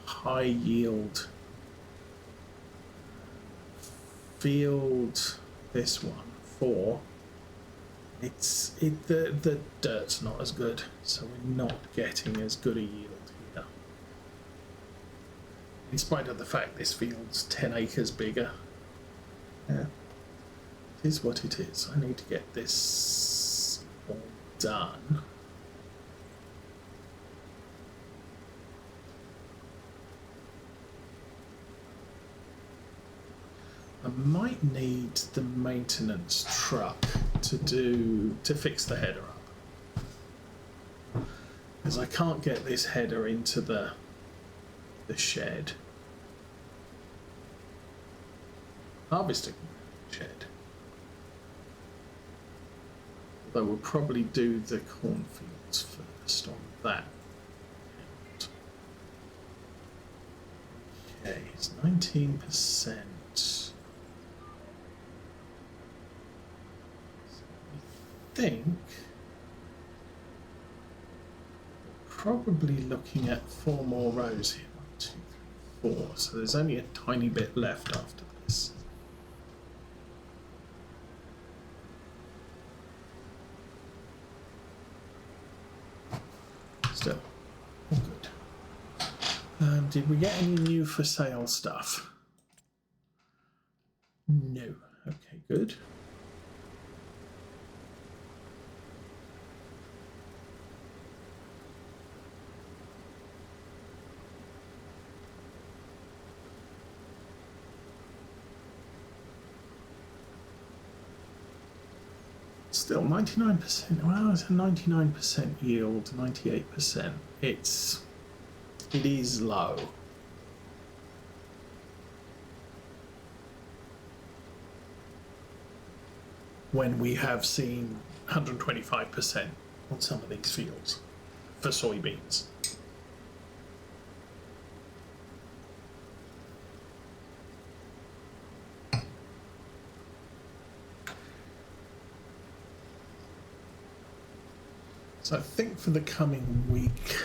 high yield field, this one, 4, the dirt's not as good, so we're not getting as good a yield here. In spite of the fact this field's 10 acres bigger. Yeah, it is what it is. I need to get this all done. I might need the maintenance truck to fix the header up, because I can't get this header into the shed. Harvester shed. Although we'll probably do the cornfields first on that. Okay, it's 19%. I think we're probably looking at 4 more rows here. 1, 2, 3, 4. So there's only a tiny bit left after this. Still, all good. Did we get any new for sale stuff? No. Okay, good. Still 99%. Well, it's a 99% yield, 98%. It is low. When we have seen 125% on some of these fields for soybeans. So I think for the coming week,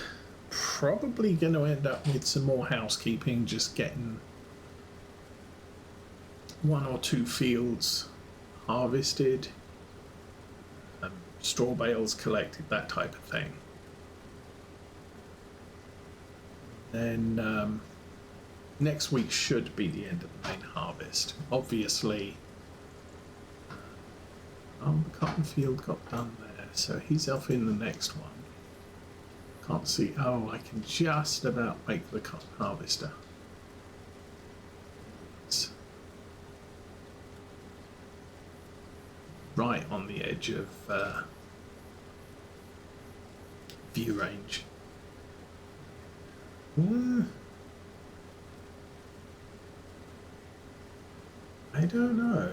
probably going to end up with some more housekeeping, just getting 1 or 2 fields harvested, straw bales collected, that type of thing. Then next week should be the end of the main harvest. Obviously, the cotton field got done there. So he's off in the next one. Can't see. Oh, I can just about make the cotton harvester. It's right on the edge of view range. I don't know.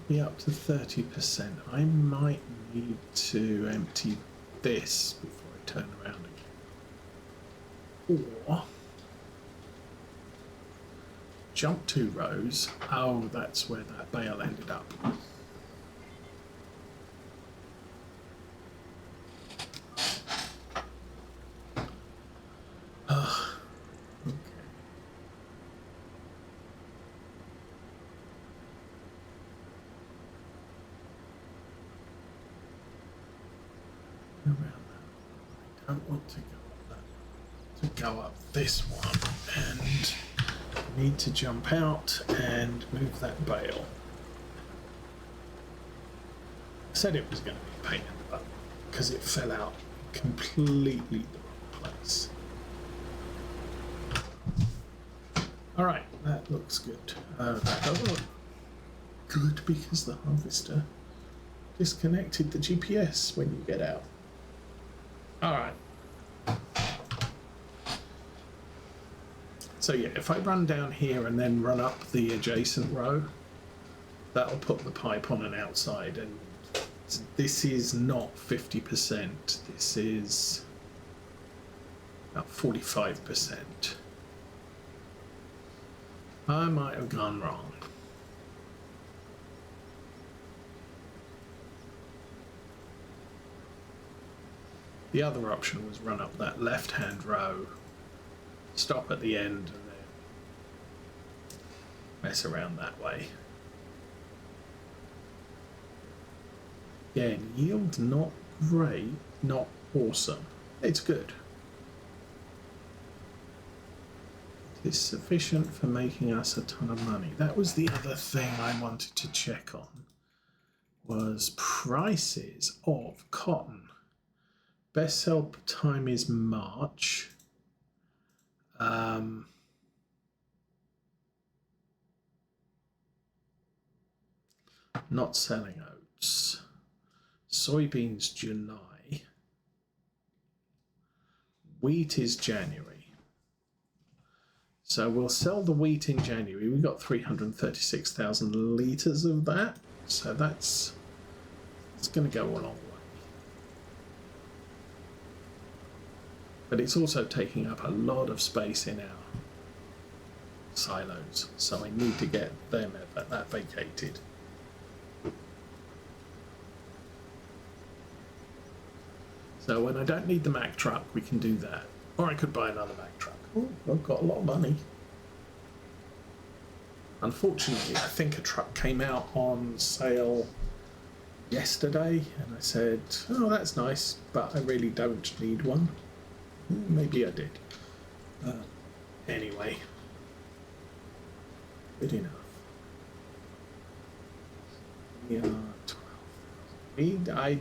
Be up to 30%. I might need to empty this before I turn around again. Or jump 2 rows. Oh, that's where that bale ended up. Go up this one, and need to jump out and move that bale. I said it was going to be a pain in the butt because it fell out completely the wrong place. Alright, that looks good. That doesn't look good because the harvester disconnected the GPS when you get out. Alright. So yeah, if I run down here and then run up the adjacent row, that'll put the pipe on an outside, and this is not 50%, this is about 45%. I might have gone wrong. The other option was run up that left-hand row, stop at the end, and then mess around that way. Again, yield not great, not awesome. It's good. It is sufficient for making us a ton of money. That was the other thing I wanted to check on, was prices of cotton. Best sell time is March. Not selling oats. Soybeans July. Wheat is January. So we'll sell the wheat in January. We got 336,000 litres of that. So it's going to go a long way. But it's also taking up a lot of space in our silos. So I need to get them that vacated. So when I don't need the Mack truck, we can do that. Or I could buy another Mack truck. Oh, I've got a lot of money. Unfortunately, I think a truck came out on sale yesterday, and I said, oh, that's nice, but I really don't need one. Maybe I did. Anyway, good enough. We are 12.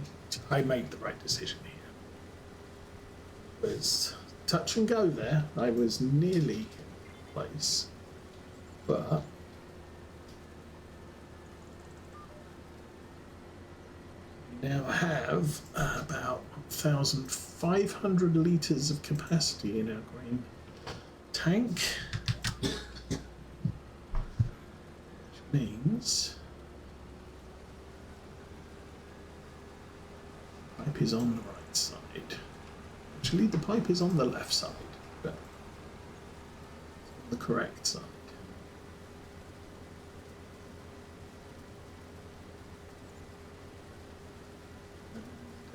I made the right decision here. It was touch and go there. I was nearly in place, but we now have about 1,500 litres of capacity in our grain tank, which means the pipe is on the right side. Actually, the pipe is on the left side, but on the correct side.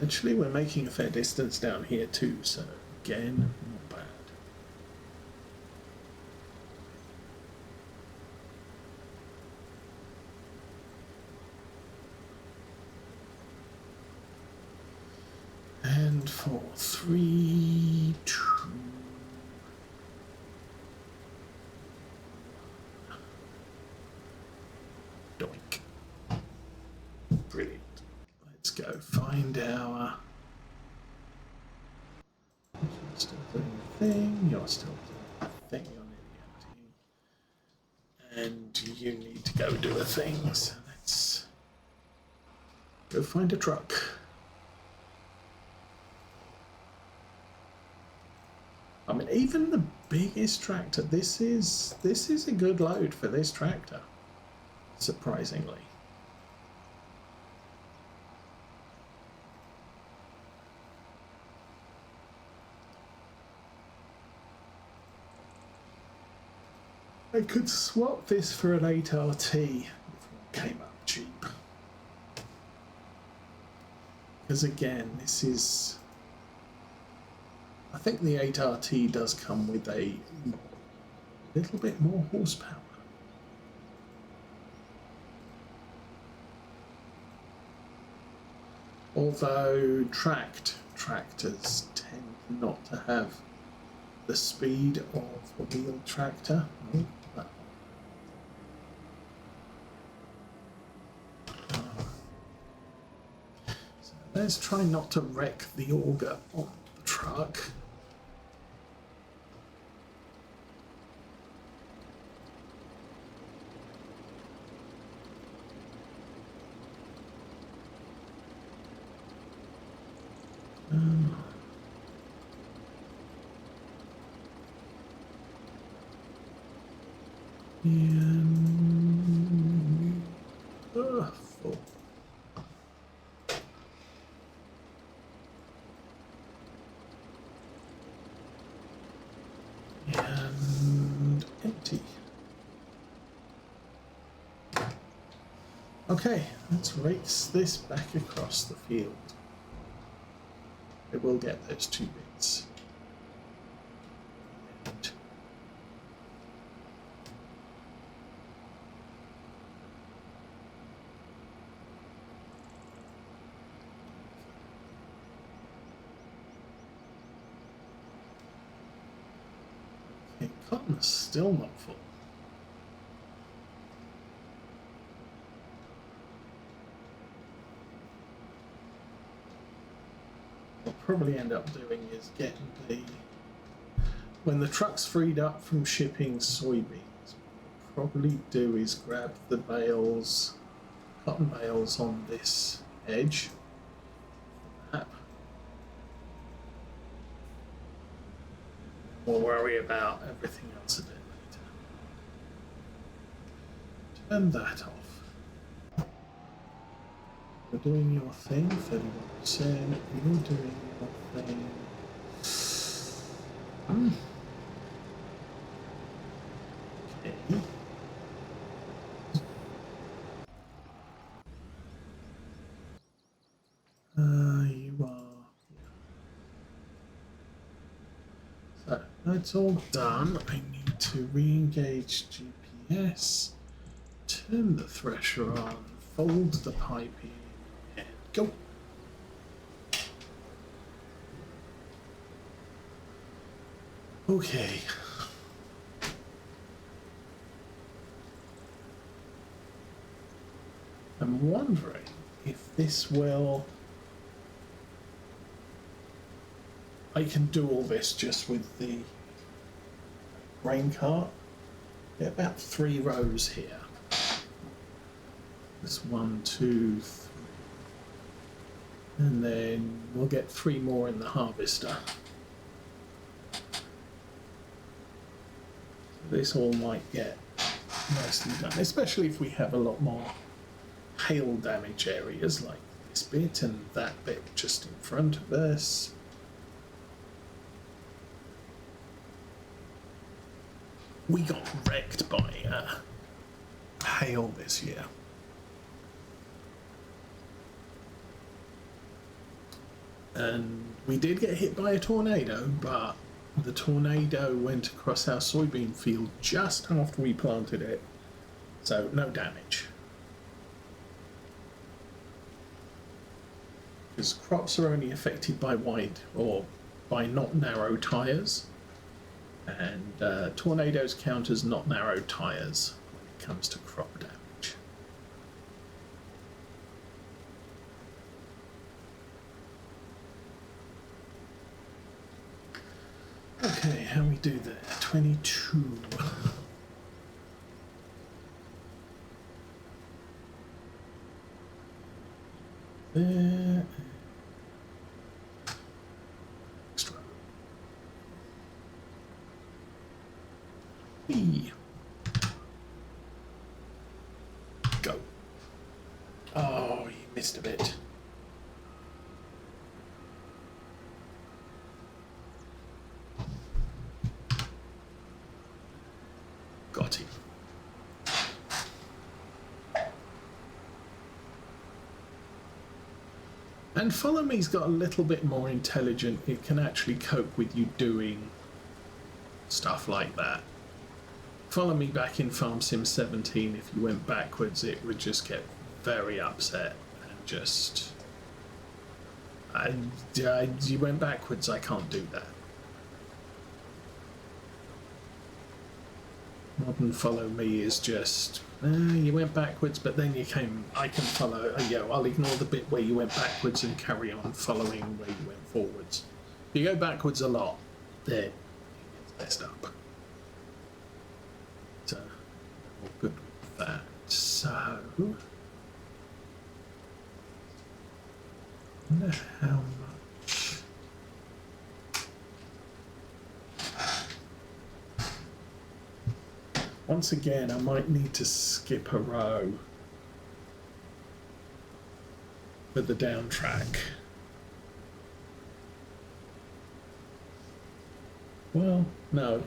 Actually, we're making a fair distance down here too, so again, not bad. And for 3, 2, doink. Brilliant. Let's go find our... You're still doing the thing, you're still doing the thing, you're nearly empty. And you need to go do a thing, so let's go find a truck. I mean, even the biggest tractor, this is a good load for this tractor, surprisingly. I could swap this for an 8RT if it came up cheap. Because again, this is... I think the 8RT does come with a little bit more horsepower. Although tractors tend not to have the speed of a wheeled tractor. So let's try not to wreck the auger on the truck. Full. And empty. Okay, let's race this back across the field. It will get those 2 bits. And okay, cotton's still not full. What I'll probably end up doing is getting when the truck's freed up from shipping soybeans, what I'll probably do is grab the bales, cotton bales on this edge of the map. We'll worry about everything else a bit later. Turn that off. You're doing your thing, 31%. You're doing your thing. Okay. You are. Yeah. So that's all done. I need to re-engage GPS, turn the thresher on, fold the pipe in, and go. Okay. I'm wondering if this will... I can do all this just with the grain cart. Get about 3 rows here. There's 1, 2, 3. And then we'll get 3 more in the harvester. This all might get nicely done, especially if we have a lot more hail damage areas like this bit and that bit just in front of us. We got wrecked by hail this year. And we did get hit by a tornado, but the tornado went across our soybean field just after we planted it, so no damage. Because crops are only affected by wide or by not narrow tyres, and tornadoes count as not narrow tyres when it comes to crop damage. Okay, how we do there? 22. There. Extra. Whee. Go. Oh, you missed a bit. Got it. And Follow Me's got a little bit more intelligent. It can actually cope with you doing stuff like that. Follow Me back in Farm Sim 17, if you went backwards, it would just get very upset and just... you went backwards, I can't do that. Modern Follow Me is just, you went backwards, but then you came, I can follow, I'll ignore the bit where you went backwards and carry on following where you went forwards. If you go backwards a lot, then it gets messed up. So, all good with that. So, I wonder how much. Once again, I might need to skip a row for the down track. Well, no.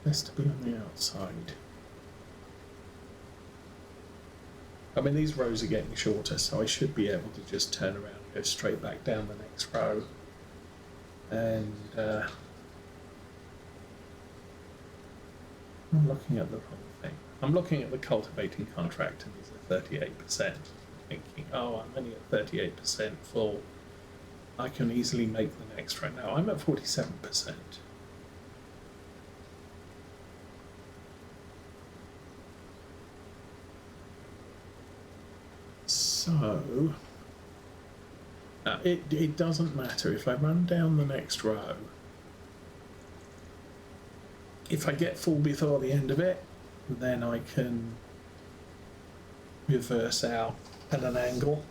Best to be on the outside. I mean, these rows are getting shorter, so I should be able to just turn around and go straight back down the next row. And I'm looking at the wrong thing. I'm looking at the cultivating contract, and these are 38%. Thinking, oh, I'm only at 38% full. I can easily make the next row. Now I'm at 47%. So it doesn't matter if I run down the next row. If I get full before the end of it, then I can reverse out at an angle.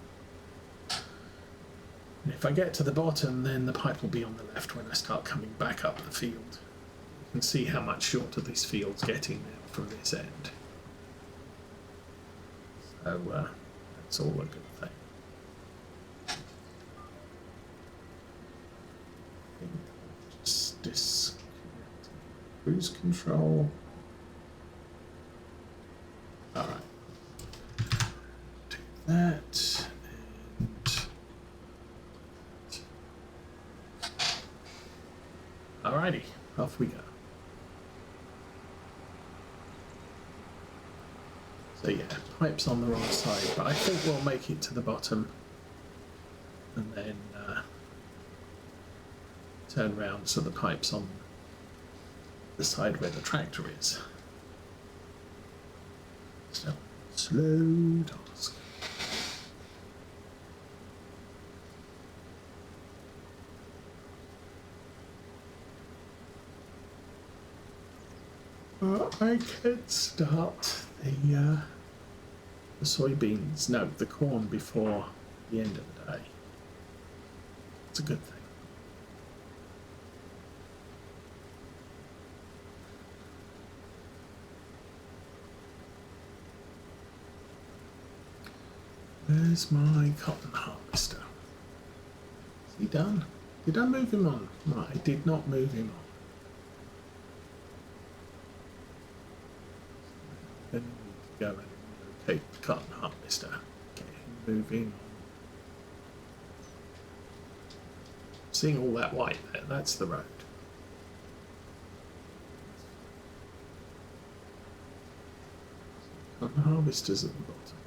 And if I get to the bottom, then the pipe will be on the left when I start coming back up the field. You can see how much shorter this field's getting now from this end. So that's all a good thing. Just disconnect cruise control. All right. Do that. Alrighty, off we go. So yeah, pipe's on the wrong side, but I think we'll make it to the bottom and then turn round so the pipe's on the side where the tractor is. So, slow task. I could start the soybeans, no, the corn before the end of the day. It's a good thing. Where's my cotton harvester? Is he done? Did I move him on? Right, I did not move him on. Then we need to go and locate the cotton harvester. Get him moving. Seeing all that white there, that's the road. Cotton harvester's at the bottom.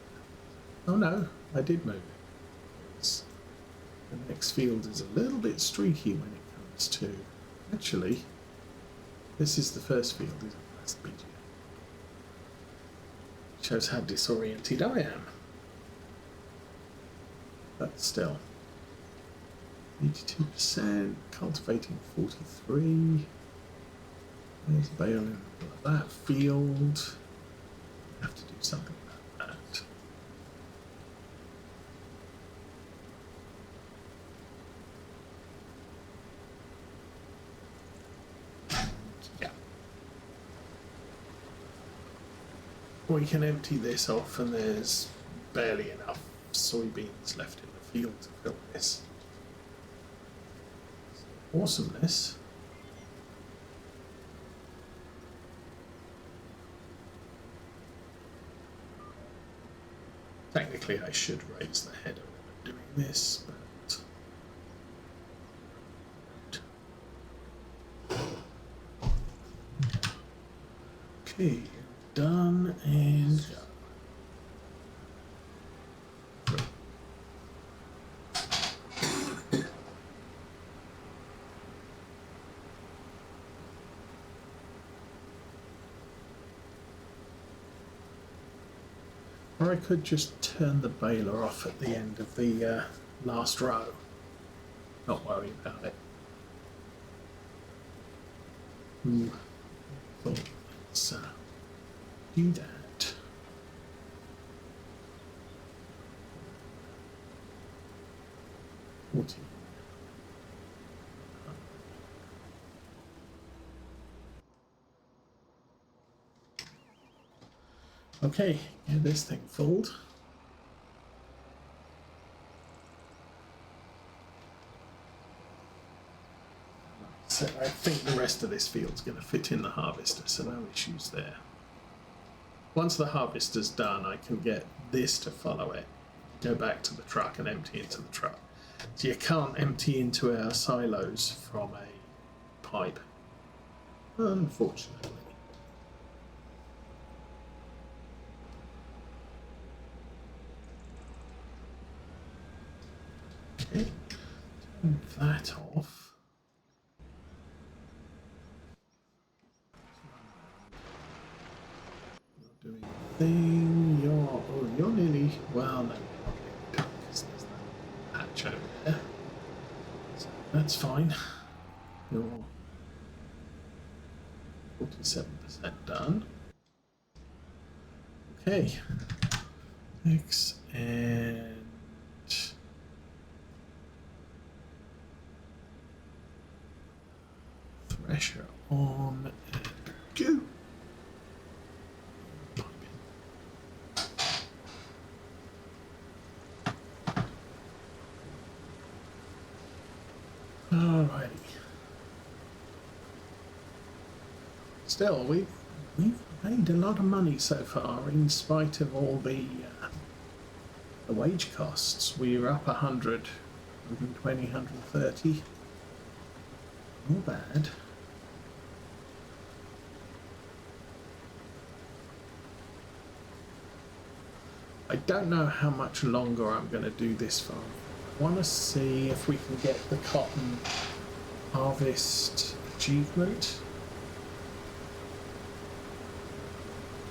Oh no, I did move it. The next field is a little bit streaky when it comes to... Actually, this is the first field, isn't it? That's the BGA. Shows how disoriented I am. But still. 82%, cultivating 43. There's baling that field. I have to do something about that. Yeah. We can empty this off and there's barely enough soybeans left in the field to fill this. Awesomeness. Technically I should raise the header when I'm doing this, but... Okay, done and... Or I could just turn the baler off at the end of the last row. Not worry about it. Let's do that. Okay, get this thing filled. So I think the rest of this field's going to fit in the harvester, so no issues there. Once the harvester's done, I can get this to follow it, go back to the truck and empty into the truck. So you can't empty into our silos from a pipe, unfortunately. Okay, turn that off. You're doing a thing. You're nearly, well, no, because there's that patch over there. So that's fine. You're 47% done. Okay. X and thresher on and go. Alrighty. Still, we've made a lot of money so far, in spite of all the wage costs. We're up 100, 120, 130. Not bad. I don't know how much longer I'm going to do this for. I want to see if we can get the cotton harvest achievement,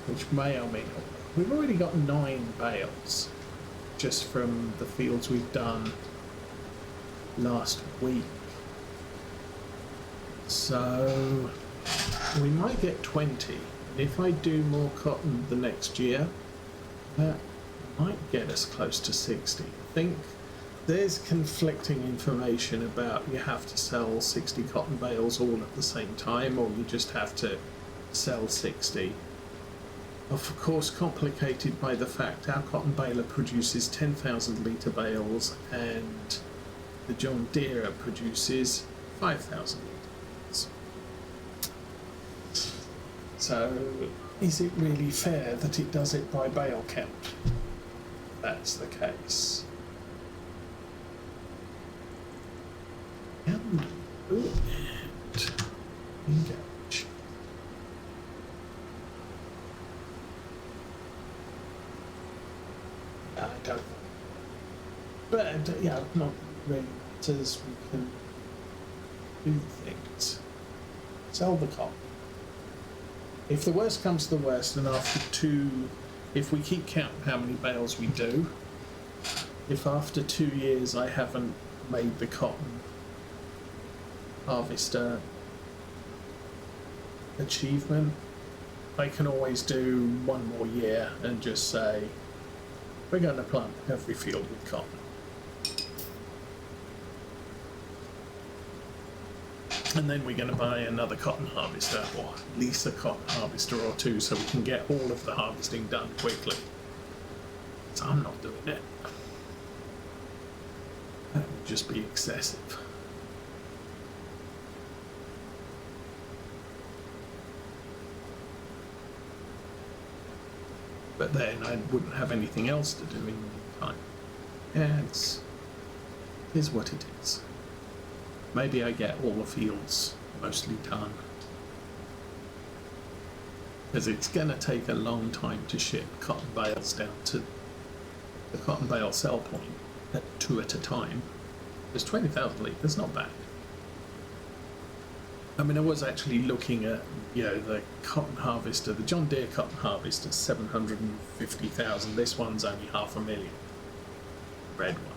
which may or may not. We've already got 9 bales just from the fields we've done last week. So we might get 20. And if I do more cotton the next year, that might get us close to 60. I think there's conflicting information about you have to sell 60 cotton bales all at the same time, or you just have to sell 60. Of course, complicated by the fact our cotton baler produces 10,000 litre bales and the John Deere produces 5,000 litres. So, is it really fair that it does it by bale count? That's the case. And engage. I don't know. But yeah, not really matters. We can do things. Sell the cotton. If the worst comes to the worst, and after 2, if we keep count how many bales we do, if after 2 years I haven't made the cotton harvester achievement, I can always do 1 more year and just say, we're going to plant every field with cotton. And then we're going to buy another cotton harvester, or lease a cotton harvester or 2, so we can get all of the harvesting done quickly. So I'm not doing it. That would just be excessive. But then I wouldn't have anything else to do in the meantime. Yeah, it is what it is. Maybe I get all the fields mostly done, because it's going to take a long time to ship cotton bales down to the cotton bale sell point at 2 at a time. There's 20,000 litres, not bad. I mean, I was actually looking at, the cotton harvester, the John Deere cotton harvester, 750,000. This one's only 500,000. Red one.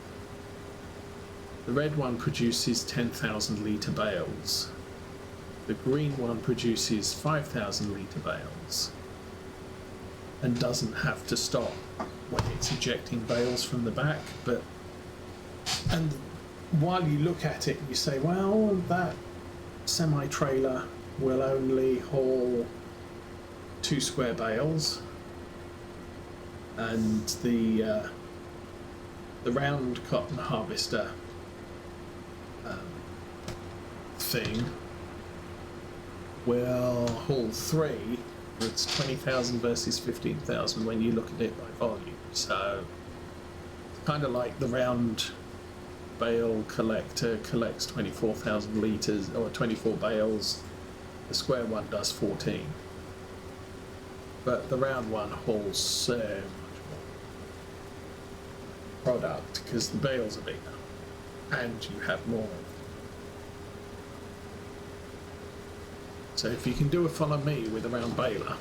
The red one produces 10,000 litre bales. The green one produces 5,000 litre bales and doesn't have to stop when it's ejecting bales from the back. And while you look at it, you say, well, that semi-trailer will only haul 2 square bales, and the round cotton harvester thing will haul 3. It's 20,000 versus 15,000 when you look at it by volume. So it's kind of like the round bale collector collects 24,000 litres or 24 bales. The square one does 14. But the round one hauls so much more product because the bales are bigger and you have more. So if you can do a follow me with a round baler,